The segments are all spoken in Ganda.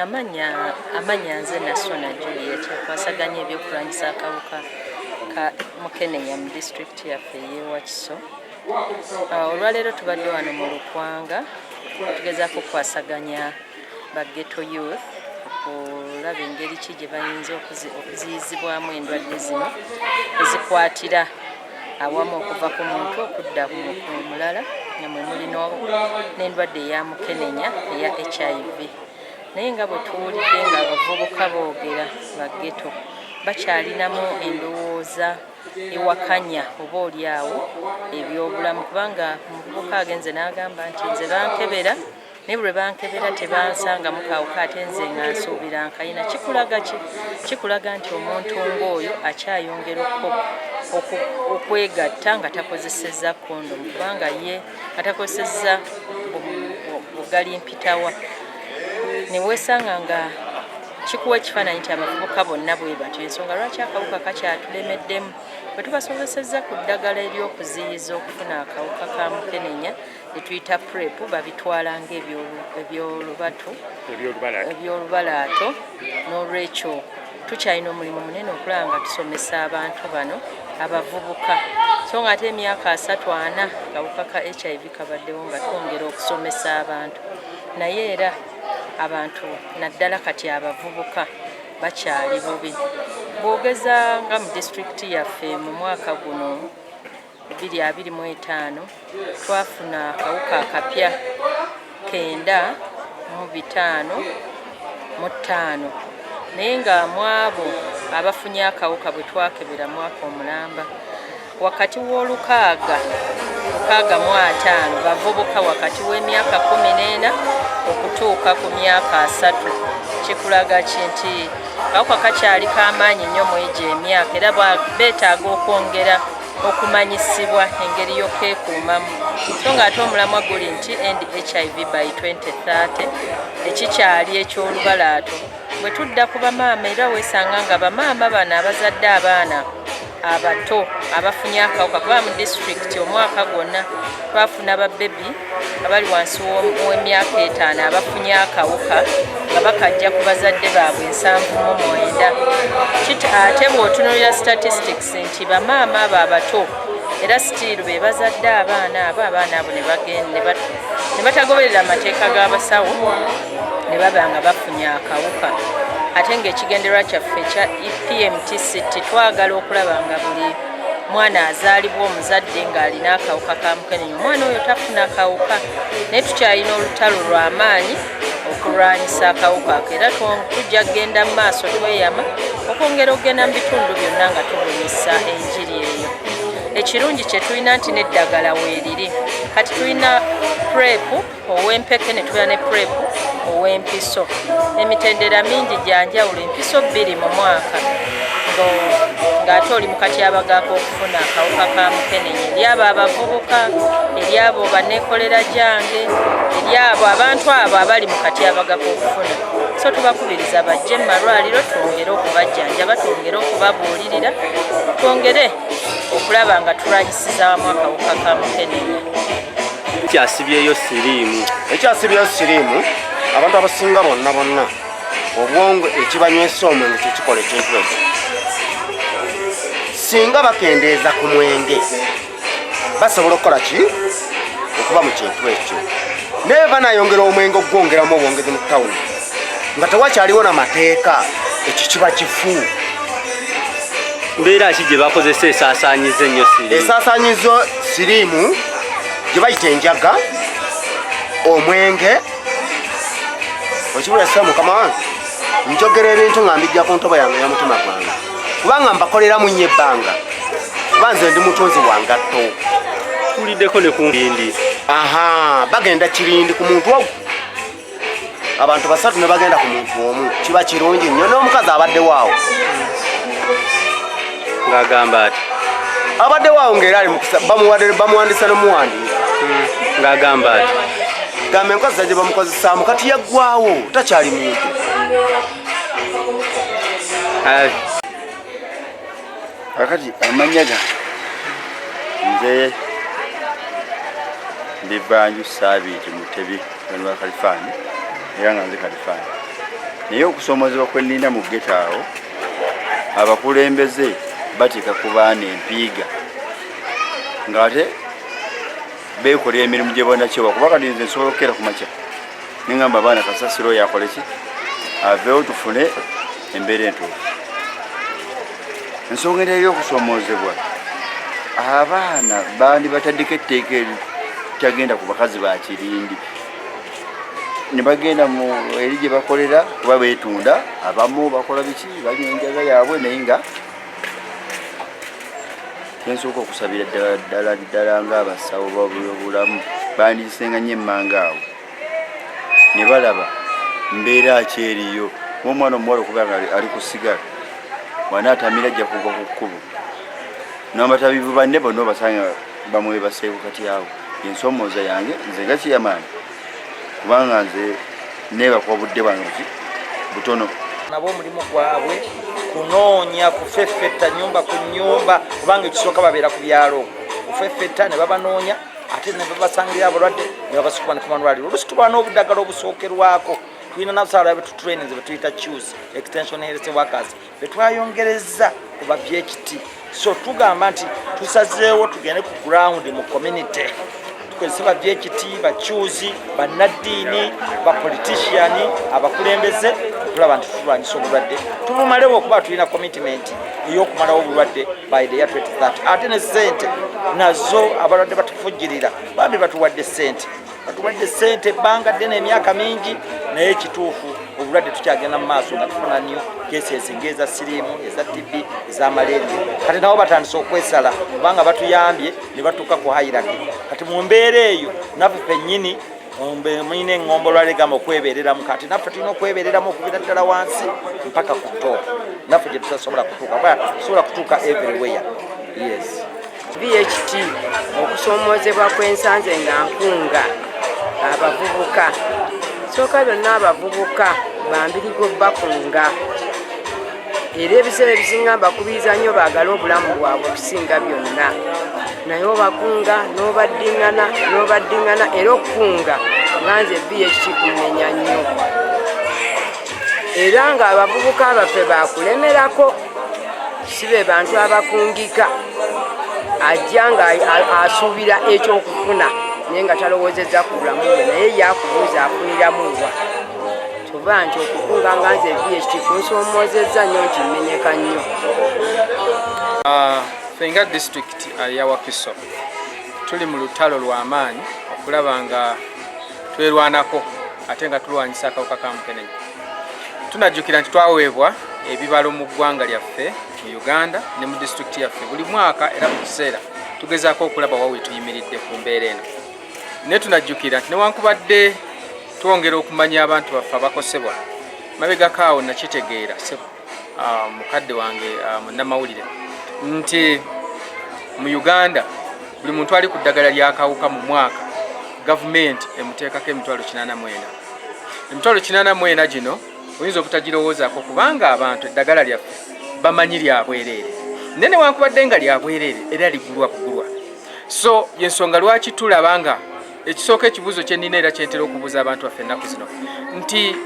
amanya nze Nasona Juliet kwasaganya ebyokulwanyisa akawuka ka Mukenenya mu district yaffe y'Ewakiso. Olwaleero tubadde wano mu Lukwanga tugezaako kwasaganya ba ghetto youth okulaba engeri ki gye bayinza okuziyizibwamu endwadde zino ezikwatira awamu okuva ku muntu okudda ku mulala nga mwe muli n'endwadde eya Mukenenya eya HIV. Naye nga bwe tuwulidde nga abavubuka boogera ba ghetto bakyalinamu endowooza ewakanya oba oliawo ebyobulamu, kubanga omuvubuka agenze n'agamba nti nze bankebera naye bwe bankebera tebansangamu kawuka ate nze nga nsuubira nkayina. Kikulaga nti omuntu ng'oyo akyayongera okwegatta nga takozesezza kondomu, kubanga ye atakozesezza bugali mpitawa. Ne weesanga nga kikuwa ekifaananyi nti abavubuka bonna bwe batyo. Ensonga lwaki akawuka kakyatulemeddemu, bwe tubasobozesezza ku ddagala ery'okuziyiza okufuna akawuka ka Mukenenya ne tuyita PrEP, babitwala ng'ebyolubalaato. N'olwekyo tukyalina omulimu munene okulaba nga tusomesa abantu bano abavubuka, so nga ate emyaka 3-4 akawuka ka HIV kabaddewo nga twongera okusomesa abantu. Naye era abantu naddala kati abavubuka bakyali bubi. Bwogeza nga mu disitulikiti yaffe mu mwaka guno 2025 twafuna akawuka akapya 955, naye nga mwabo abafunye akawuka bwe twakebera mwaka omulamba wakati w'655 bavubuka wakati w'emyaka 14 okutuuka ku myaka 3. Kikulaga nti akawuka kakyali k'amaanyi nnyo mu egyo emyaka, era beetaaga okwongera okumanyisibwa engeri y'okekuumamu. So nga ate omulamwa guli nti end HIV by 2030 ekikyali eky'olubalaato. Bwe tudda ku bamaama era weesanga nga bamaama bano abazadde abaana abato abafunye akawuka, kuba mu disitulikiti omwaka gwonna twafuna babebi abali wansi w'emyaka 5 abafunye akawuka nga bakajja ku bazadde baabwe 79. Ate bw'otunuulira statistics nti bamaama abo abato era still be bazadde abaana abo ne batagoberera amateeka g'abasawo ne baba nga bafunye akawuka. Ate ng'ekigendererwa kyaffe ekya PMTC twagala okulaba nga buli mwana azaalibwa omuzadde ng'alina akawuka ka Mukenenya, omwana oyo tafuna akawuka. Naye tukyalina olutalo lw'amaanyi okulwanyisa akawuka ako, era tujja kgenda mu maaso tweyama okwongera okugenda mu bitundu byonna nga tubunyisa enjiri eyo. Ekirungi kye tulina nti n'eddagala weeriri. Kati tulina PrEP ow'empeke ne tulina ne PrEP ow'empiso. Emitendera mingi gya njawulo, empiso 2 mu mwaka ng'ate oli mu katyabaga k'okufuna akawuka ka Mukenenya. Eri abo abavubuka, eri abo banneekolera gyange, eri abo abantu abo abali mu katyabaga k'okufuna. So tubakubiriza bajje mu malwaliro twongere okubajjanjaba, twongere okubabuulirira, twongere okulaba nga tulwanyisiza wamu akawuka ka Mukenenya. Ekyasibyeyo siriimu abantu abasinga bonna obwongo ekibanywesa omwenge kyekikola ekintu ekyo. Singa bakendeeza ku mwenge basobola okukola ki okuba mu kintu ekyo, naye banayongera omwenge okugwongeramu obwongezi mu tawuni nga tewakyaliwo n'amateeka, ekyo kiba kifu. Mbeera ki gye bakozesa esaasaanyizo ennyo siriimu? Esaasaanyizo siriimu gye bayita enjaga, omwenge, okibulesa mukama wange njogera ebintu nga mbijja ku ntobo yange ya mutima gwange, kubanga mbakoleramu nnyo ebbanga, kuba nze ndi mutunzi wa ngatto. Tuliddeko ne ku Kirindi. Bagenda Kirindi ku muntu ogwo, abantu 3 ne bagenda ku muntu omu, kiba kirungi nnyo. N'omukazi abaddewo awo ng'agamba ati abaddewo awo ng'era ali bamuwandisa n'omuwandiika ng'agamba ati gambe enkozi gye bamukozesaamu kati yaggwawo, takyali muntu. Akati amanya gange nze ndi Banju Ssabbiiti Mutebi wa Kalifaani, era nga nze Kalifaani. naye okusoomozebwa kwe nnina mu ghetto awo abakulembeze bateeka ku baana empiiga ng'ate beekolera emirimu gye bona kyewa kuba kati nze nsobola okukeera ku makya neŋŋamba abaana kasasiro yakole ki aveewo tufune embeera entuufu. Ensonga endala y'okusoomoozebwa abaana bandi bataddeko etteeka eritagenda ku bakazi ba kirindi ne bagenda eri gye bakolera kuba beetunda abamu bakola biki balina enjaga yaabwe naye nga ensooka okusabira ddala ng'abasawo b'obulamu bandisenga nnyo emmanga awo ne balaba mbeera ki eriyo omwana omuwala okuba nga ali ku sigala wanaatamira ajja kugwa ku kkubo n'abatabivu banne bonna obasanga bamwebaseeku kati awo ensomooza yange nze nga kiyamaani kubanga nze neebaka obudde bwange butono nabo omulimu gwabwe kunoonya kufeffetta nyumba ku nyumba kubanga ekisooka babeera ku byalo kufeffetta ne babanoonya ate ne babasangira abalwadde ne babasukuma ku malwaliro oluusi tuba n'obuddagala obusookerwako tulina nabusaala betutrainings betuyita choose extension health workers betwayongereza ku ba BHT so tugamba nti tusazeewo tugende ku ground mu community tukozesa ba BHT bakyuzi bannaddiini bapoliticiani abakulembeze tulaba nti tulwanyisa obulwadde tubumalewo okuba tulina commitment ey'okumalawo obulwadde by the year 2030 ate ne ssente nazo abalwadde batufujjirira bambi batuwadde ssente ebbanga ddene emyaka mingi naye ekituufu obulwadde tukyagenda mu maaso nga tufuna nnyo cases ng'eza siriimu eza TB eza malaria kati nabo batandise okwesala kubanga batuyambye ne batuuka ku hairaki kati mu mbeera eyo naffe pennyini mwine eŋŋombolwa legama okwebereramu kati naffe tulina okwebereramu okubira ddala wansi mpaka ku top naffe gye tutasobola kutuuka kuba tusobola kutuuka everywhere. Yes. BHT okusoomoozebwa kw'ensanze nga nkunga abavubuka sooka byonna abavubuka bambirigo bakunga era ebiseera ebisinga mbakubiriza nnyo baagale obulamu bwabwe okusinga byonna naye obakunga n'obaddiŋŋana era okukunga nga nze BHT kumenya nnyo era nga abavubuka baffe bakulemerako sibe bantu abakungika ajja nga asuubira ekyokufuna naye nga talowoozezza ku bulamu bwe naye yakubuuza afuniramu wa tuba nti okukunga nga nze BHT kunsoomoozezza nnyo nti mmenyeka nnyo. Fenga district ya Wakiso tuli mu lutalo lw'amaanyi okulaba nga twerwanako ate nga tulwanyisa akawuka ka mukenenya. Tunajjukira nti twaweebwa ebibalo mu ggwanga lyaffe mu Uganda ne mu district yaffe buli mwaka era mu kiseera tugezaako okulaba wawe tuyimiridde ku mbeera eno naye tunajjukira nti newankubadde twongera okumanya abantu baffe abakosebwa mabegakaawo nakitegeera mukadde wange munnamawulire nti mu Uganda buli muntu ali ku ddagala ly'akawuka mu mwaka gavumenti emuteekako emitwalo 84 emitwalo 84 gino oyinza obutagirowoozaako kubanga abantu eddagala lyaffe bamanyi lyabwereere naye newankubadde nga lyabwereere era ligulwa kugulwa so yensonga lwaki tulaba nga ekisooka ekibuuzo kye nnina era kyentera okubuuza abantu baffe ennaku zino nti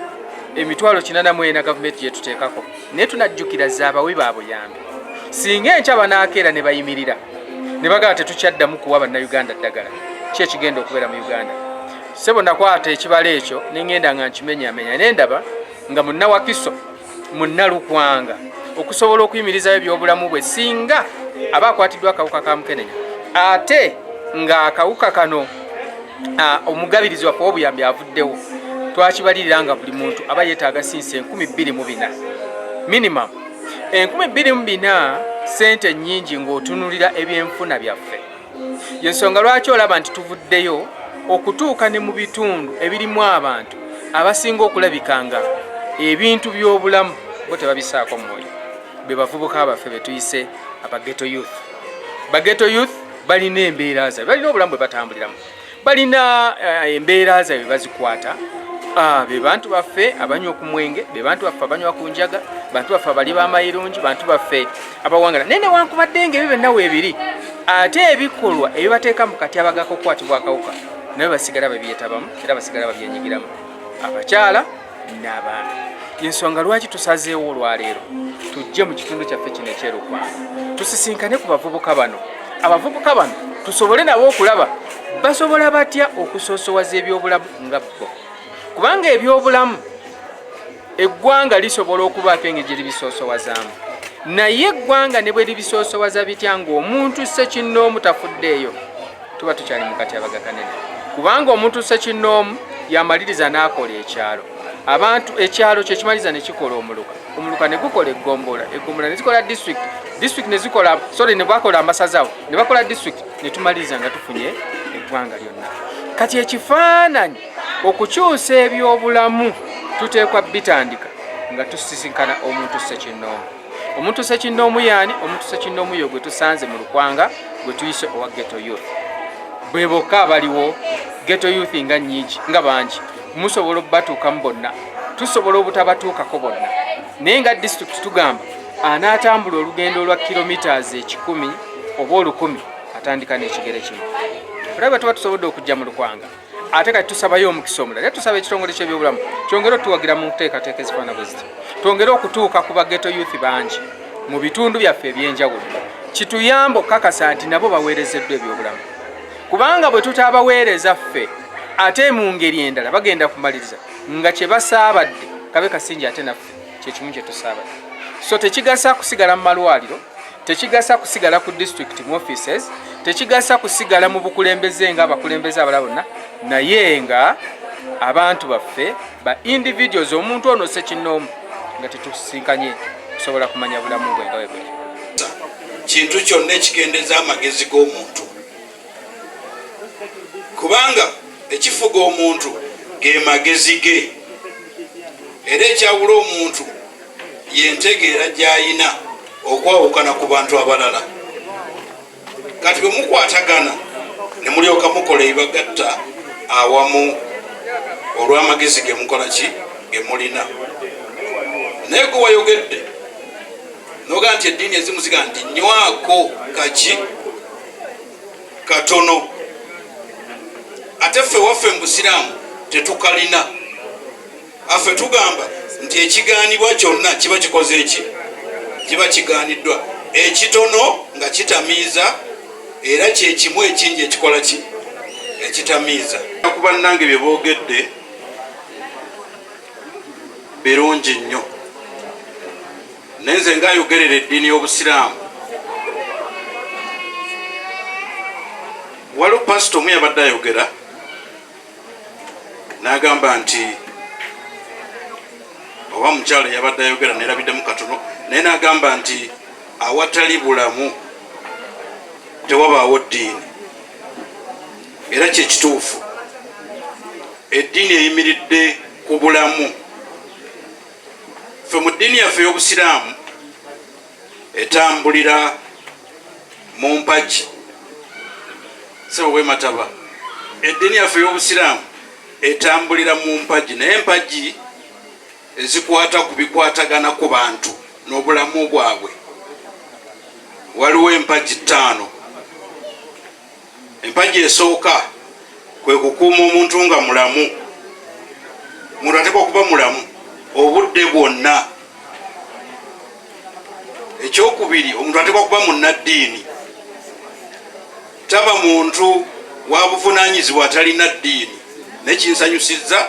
emitwalo 84 gavumenti gyetuteekako naye tunajjukira zaabawe baabuyambi singa enkya banaakeera ne bayimirira ne bagala tetukyaddamu kuwa bannayuganda ddagala ki ekigenda okubeera mu Uganda sebo nakwata ekibala ekyo nengenda nga nkimenyamenya nendaba nga munnawakiso munnalukwanga okusobola okuyimirizayo ebyobulamu bwe singa aba akwatiddwa akawuka ka mukenenya ate nga akawuka kano omugabirizi waffe w'obuyambi avuddewo twakibalirira nga buli muntu aba yeetaaga sinsi 24,000 minimum 24,000 sente nnyingi ng'otunulira ebyenfuna byaffe yensonga lwaki olaba nti tuvuddeyo okutuuka ne mu bitundu ebirimu abantu abasinga okulabikanga ebintu by'obulamu bo tebabisaako mwoyo be bavubuka baffe betuyise abageto youth. Bageto youth balina embeera zaabwe balina obulamu bwe batambuliramu balina embeera zaabwe bazikwata be bantu baffe abanywa ku mwenge be bantu baffe abanywa ku njaga bantu baffe abali b'amayirungi bantu baffe abawangala naye newankubadde nga ebyo byonna weebiri ate ebikolwa ebibateeka mu katyabaga k'okukwatibwa akawuka naye basigala babyetabamu era basigala babyenyigiramu abakyala n'abaana yensonga lwaki tusazeewo olwaleero tujje mu kitundu kyaffe kino ekyerukwanga tusisinkane ku bavubuka bano. Abavubuka bano tusobole nabo okulaba basobola batya okusoosowaza ebyobulamu nga bo, kubanga ebyobulamu eggwanga lisobola okubaako engeri libisoosowazaamu, naye eggwanga ne bwe libisoosowaza bitya ng'omuntu ssekinnoomu tafuddeeyo, tuba tukyali mu katyabaga kanene. Kubanga omuntu ssekinnoomu yamaliriza n'akola ekyalo. Abantu ekyalo kye kimaliza ne kikola omuluka, omuluka ne gukola eggombola, eggombola ne zikola district ne zikola ne bakola amasazawo ne bakola district, ne tumaliriza nga tufunye eggwanga lyonna. Kati ekifaananyi okukyusa ebyobulamu tuteekwa bitandika nga tusisinkana omuntu ssekinnoomu. Omuntu ssekinnoomu yaani? Omuntu ssekinnoomu yo gwe tusanze mu lukwanga gwe tuyise owa ghetto youth. Bwe bokka abaliwo ghetto youth nga nnyingi nga bangi, musobola okubatuukamu bonna, tusobola obutabatuukako bonna, naye nga district tugamba anaatambula olugendo lwa kilometers 10 oba 1000 atandika n'ekigere kimu. Olaba tuba tusobodde okujja mu lukwanga, ate kati tusabayo omukisa omulala. Era tusaba ekitongole ky'ebyobulamu kyongere otuwagira mu nteekateeka ezifaana bwe ziti, twongere okutuuka ku ba ghetto youth bangi mu bitundu byaffe eby'enjawulo, kituyamba okukakasa nti nabo baweerezeddwa ebyobulamu. Kubanga bwe tutaabaweereza ffe ate mu ngeri endala bagenda kumaliriza nga kye basaabadde kabe kasingi ate naffe kyekimu kye tusaabadde. So tekigasa kusigala mu malwaliro, tekigasa kusigala ku district mu offices, tekigasa kusigala mu bukulembeze nga abakulembeze abalala bonna, naye nga abantu baffe ba individuals, omuntu ono ssekinnoomu nga tetusinkanye kusobola kumanya bulamu bwe nga bwe buli. Kintu kyonna ekigendeza amagezi g'omuntu, kubanga ekifuga omuntu ge magezi ge, era ekyawula omuntu yentegeera gy'ayina okwawukana ku bantu abalala. Kati bwe mukwatagana ne mulyoka mukola ebibagatta awamu olw'amagezi ge mukola ki ge mulina. Naye gwe wayogedde noga nti eddiini ezimu ziga nti nywako kaki katono, ate ffe waffe mu Busiraamu tetukalina. Affe tugamba nti ekigaanibwa kyonna kiba kikoze eki, kiba kigaaniddwa. Ekitono nga kitamiiza, era kyekimu ekingi ekikola ki ekitamiiza. Kuba nange bye boogedde birungi nnyo, nenze ngaayogerera eddiini y'Obusiraamu. Waliwo pasito omu yabadde ayogera n'agamba nti, oba mukyala yabadde ayogera neerabiddemu katono, naye n'agamba nti awatali bulamu tewabaawo ddiini. Era kyekituufu, eddiini eyimiridde ku bulamu. Ffe mu ddiini yaffe y'Obusiraamu etambulira mu mpagi. Sebo bwe mataba, eddiini yaffe y'Obusiraamu etambulira mu mpagi, naye empagi ezikwata ku bikwatagana ku bantu n'obulamu bwabwe. Waliwo empagi 5. Empagi esooka kwe kukuuma omuntu nga mulamu. Omuntu ateekwa okuba mulamu obudde bwonna. Ekyokubiri, omuntu ateekwa okuba munnaddiini. Taba muntu wa buvunaanyizibwa atalina ddiini. Naye kinsanyusizza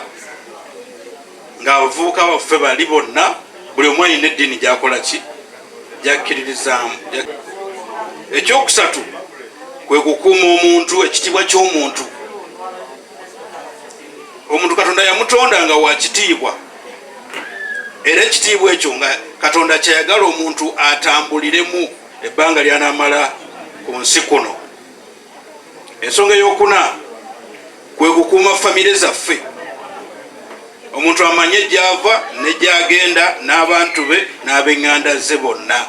ng'abavubuka baffe bali bonna buli omu alina eddiini gy'akola ki gy'akkiririzaamu. Ekyokusatu kwe kukuuma omuntu, ekitiibwa ky'omuntu. Omuntu Katonda yamutonda nga wa kitiibwa, era ekitiibwa ekyo nga Katonda kyayagala omuntu atambuliremu ebbanga ly'anaamala ku nsi kuno. Ensonga ey'okuna kwe kukuuma famire zaffe. Omuntu amanye gy'ava ne gy'agenda n'abantu be n'ab'eŋŋanda ze bonna.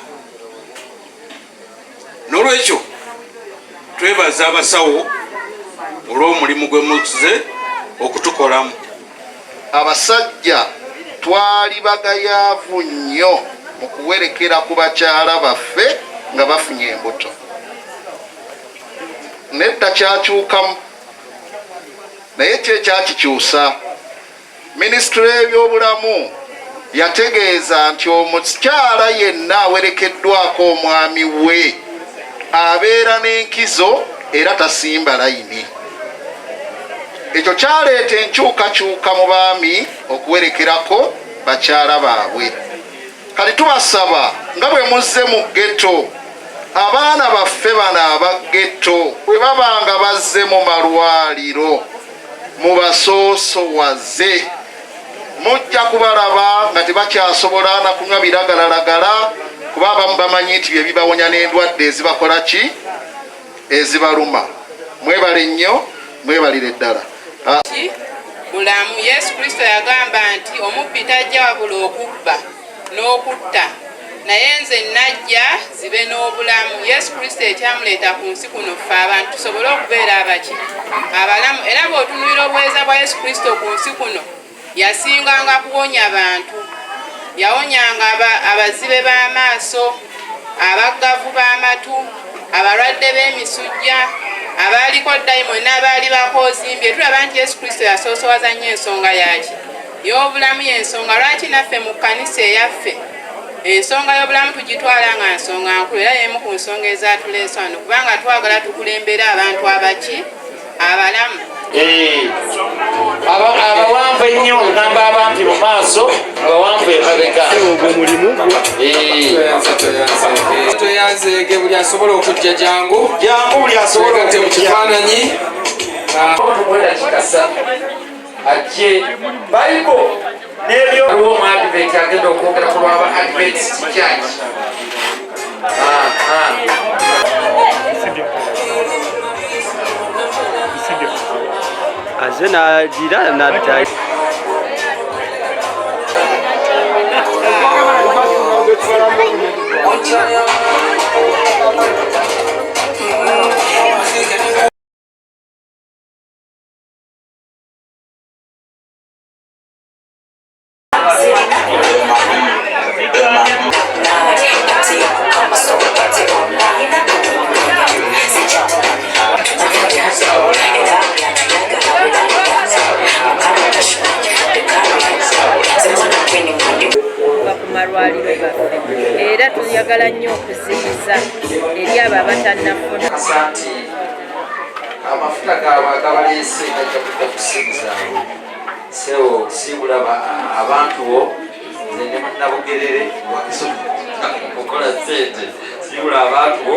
N'olwekyo twebaza abasawo olw'omulimu gwe muze okutukolamu. Abasajja twali bagayaavu nnyo mu kuwerekera ku bakyala baffe nga bafunye embuto. Nedda kyakyukamu, naye kye kyakikyusa. Minisitule y'ebyobulamu yategeeza nti omukyala yenna awerekeddwako omwami we abeera n'enkizo era tasimba layini. Ekyo kyaleeta enkyukakyuka mu baami okuwerekerako bakyala baabwe. Kati tubasaba nga bwe muzze mu ghetto, abaana baffe bano aba ghetto bwe babanga bazze mu malwaliro mubasoosowaze. Mujja kubalaba nga tebakyasobola na kunywa biragalalagala kuba abamu bamanyi nti bye bibawonya n'endwadde ezibakola ki ezibaluma. Mwebale nnyo, mwebalire ddala. Bulamu Yesu Kristo yagamba nti omubbi tajja wabula okubba n'okutta, naye nze najja zibe n'obulamu. Yesu Kristo ekyamuleeta ku nsi kuno ffe abantu tusobole okubeera abalamu. Era bw'otunuulira obuweereza bwa Yesu Kristo ku nsi kuno, yasinganga kuwonya bantu. Yawonyanga abazibe b'amaaso, abaggavu b'amatu, abalwadde b'emisujja, abaaliko dayimoni n'abaali bakoozimbye. Tulaba nti Yesu Kristo yasoosowaza nnyo ensonga yaki y'obulamu. Y'ensonga lwaki naffe mu kkanisa eyaffe ensonga y'obulamu tugitwala nga nsonga nkulu, era y'emu ku nsonga ezatuleese wano, kubanga twagala tukulembera abantu abaki abalamu. Abawanvu ennyo ngamba abampi mu maaso, abawanvu emabega. Toyanzeege buli asobola okujja jangu Buli asobola okujja mu kifaananyi. Kikasa ajje Bible n'ebyo omu Advent agenda okwogera ku lwaba Adventist Church. Aze nagira nabitaye. Malwaliro baffe era tuyagala nnyo okuziyiza eri abo abatannafuna. Amafuta gaabwe agabaleese gajja kudda kusinza sewo sibulaba abantu bo nze ne Nabugerere wakiso okukola sente sibula abantu bo.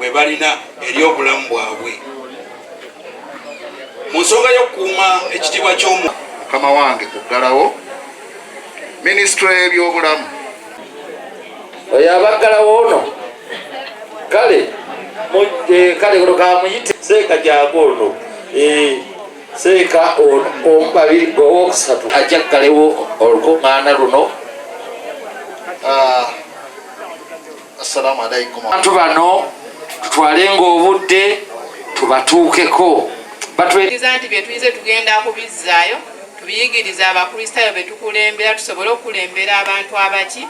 bwe balina eri obulamu bwabwe mu nsonga y'okukuuma ekitiibwa ky'omuntu. Mukama wange kuggalawo minisitule y'ebyobulamu. Oyo abaggalawo ono kale ono kamuyite seeka gyangu ono seeka omu babiri owokusatu ajja ggalewo olukuŋŋaana luno. Assalamu alaikum. Abantu bano tutwalenga obudde tubatuukeko. Batuyigiriza nti bye tuyize tugenda kubizzaayo, tubiyigiriza abakristaayo be tukulembera tusobole okukulembera abantu abaki